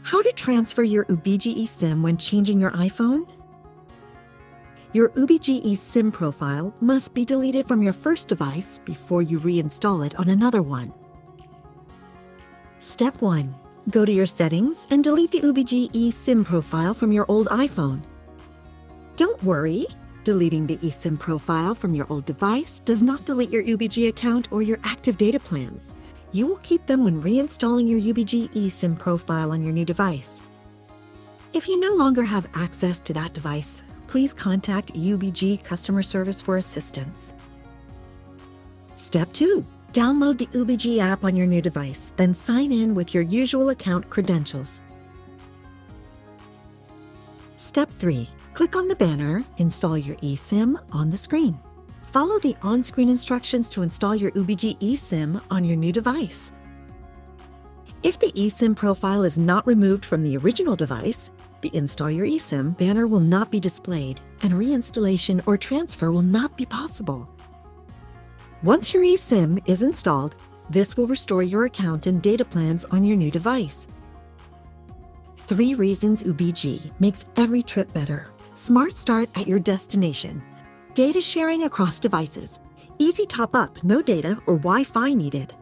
How to transfer your Ubigi eSIM when changing your iPhone? Your Ubigi eSIM profile must be deleted from your first device before you reinstall it on another one. Step 1. Go to your settings and delete the Ubigi eSIM profile from your old iPhone. Don't worry, deleting the eSIM profile from your old device does not delete your Ubigi account or your active data plans. You will keep them when reinstalling your Ubigi eSIM profile on your new device. If you no longer have access to that device, please contact Ubigi customer service for assistance. Step 2. Download the Ubigi app on your new device, then sign in with your usual account credentials. Step 3. Click on the banner, Install your eSIM on the screen. Follow the on-screen instructions to install your Ubigi eSIM on your new device. If the eSIM profile is not removed from the original device, the Install Your eSIM banner will not be displayed, and reinstallation or transfer will not be possible. Once your eSIM is installed, this will restore your account and data plans on your new device. 3 reasons Ubigi makes every trip better. Smart start at your destination. Data sharing across devices. Easy top-up, no data or Wi-Fi needed.